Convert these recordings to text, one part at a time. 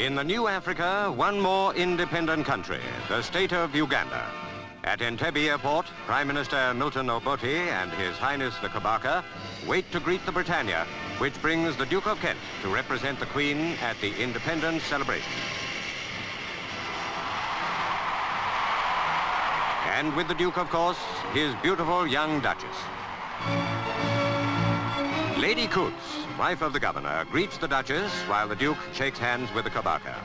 In the new Africa, one more independent country, the state of Uganda. At Entebbe Airport, Prime Minister Milton Obote and His Highness the Kabaka wait to greet the Britannia, which brings the Duke of Kent to represent the Queen at the independence celebration. And with the Duke, of course, his beautiful young Duchess. Lady Coutts, wife of the Governor, greets the Duchess while the Duke shakes hands with the Kabaka.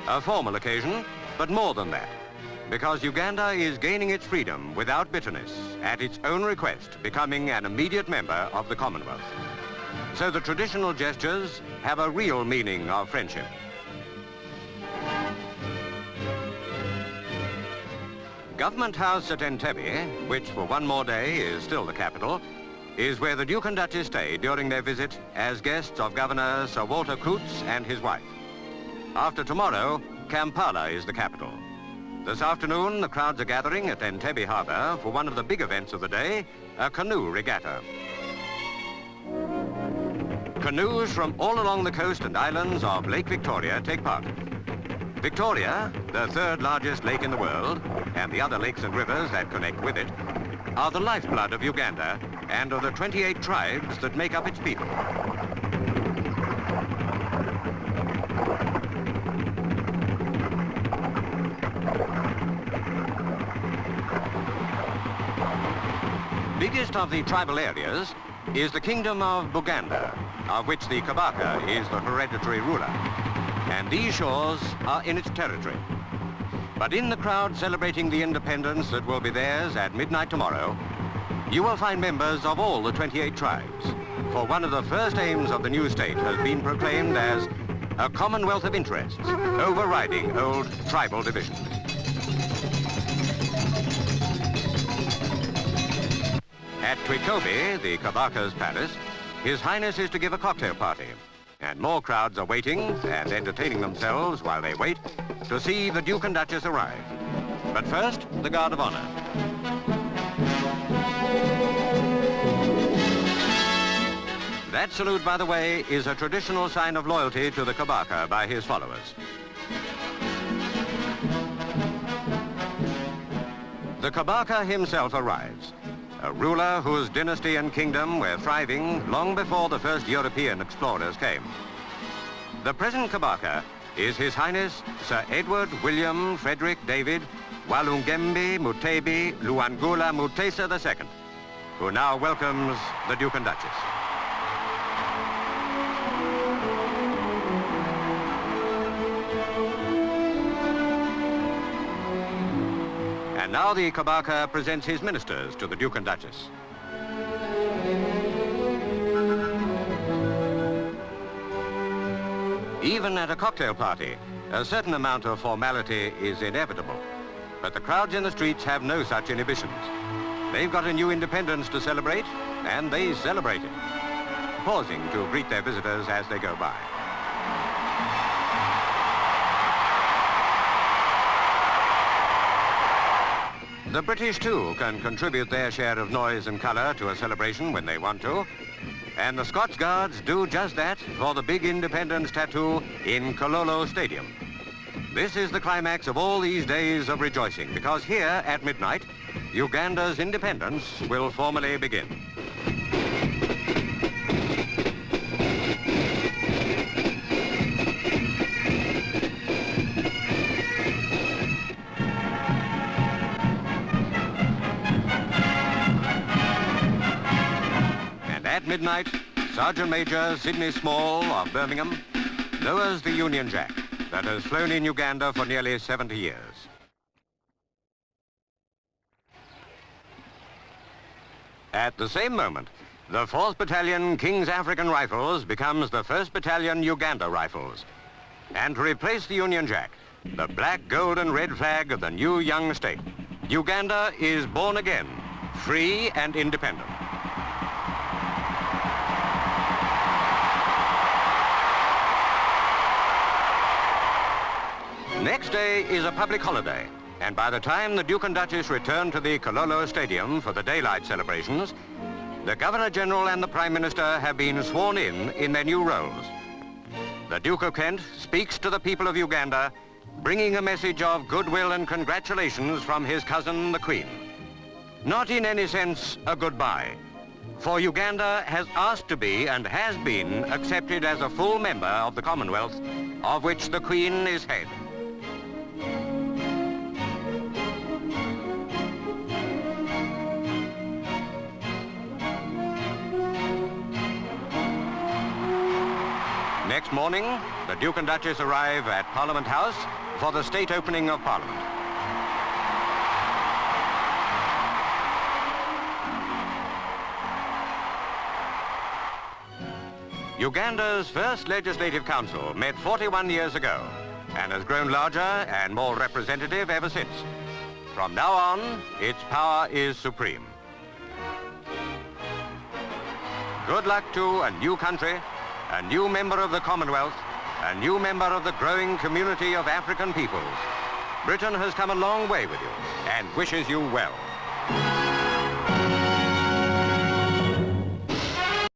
A formal occasion, but more than that, because Uganda is gaining its freedom without bitterness, at its own request, becoming an immediate member of the Commonwealth. So the traditional gestures have a real meaning of friendship. Government House at Entebbe, which for one more day is still the capital, is where the Duke and Duchess stay during their visit as guests of Governor Sir Walter Coutts and his wife. After tomorrow, Kampala is the capital. This afternoon, the crowds are gathering at Entebbe Harbour for one of the big events of the day, a canoe regatta. Canoes from all along the coast and islands of Lake Victoria take part. Victoria, the third largest lake in the world, and the other lakes and rivers that connect with it, are the lifeblood of Uganda and of the 28 tribes that make up its people. Biggest of the tribal areas is the Kingdom of Buganda, of which the Kabaka is the hereditary ruler, and these shores are in its territory. But in the crowd celebrating the independence that will be theirs at midnight tomorrow, you will find members of all the 28 tribes, for one of the first aims of the new state has been proclaimed as a commonwealth of interests, overriding old tribal divisions. At Twikobi, the Kabaka's palace, His Highness is to give a cocktail party, and more crowds are waiting and entertaining themselves while they wait to see the Duke and Duchess arrive. But first, the Guard of Honor. That salute, by the way, is a traditional sign of loyalty to the Kabaka by his followers. The Kabaka himself arrives, a ruler whose dynasty and kingdom were thriving long before the first European explorers came. The present Kabaka is His Highness Sir Edward William Frederick David Walungembe Mutebi Luangula Mutesa II, who now welcomes the Duke and Duchess. And now the Kabaka presents his ministers to the Duke and Duchess. Even at a cocktail party, a certain amount of formality is inevitable. But the crowds in the streets have no such inhibitions. They've got a new independence to celebrate, and they celebrate it, pausing to greet their visitors as they go by. The British, too, can contribute their share of noise and colour to a celebration when they want to. And the Scots Guards do just that for the big independence tattoo in Kololo Stadium. This is the climax of all these days of rejoicing, because here at midnight, Uganda's independence will formally begin. At midnight, Sergeant Major Sidney Small of Birmingham lowers the Union Jack that has flown in Uganda for nearly 70 years. At the same moment, the 4th Battalion King's African Rifles becomes the 1st Battalion Uganda Rifles. And to replace the Union Jack, the black, gold and red flag of the new young state, Uganda is born again, free and independent. Next day is a public holiday, and by the time the Duke and Duchess return to the Kololo Stadium for the daylight celebrations, the Governor-General and the Prime Minister have been sworn in their new roles. the Duke of Kent speaks to the people of Uganda, bringing a message of goodwill and congratulations from his cousin, the Queen. Not in any sense a goodbye, for Uganda has asked to be and has been accepted as a full member of the Commonwealth, of which the Queen is head. Next morning, the Duke and Duchess arrive at Parliament House for the state opening of Parliament. Uganda's first Legislative Council met 41 years ago and has grown larger and more representative ever since. From now on, its power is supreme. Good luck to a new country, a new member of the Commonwealth, a new member of the growing community of African peoples. Britain has come a long way with you and wishes you well.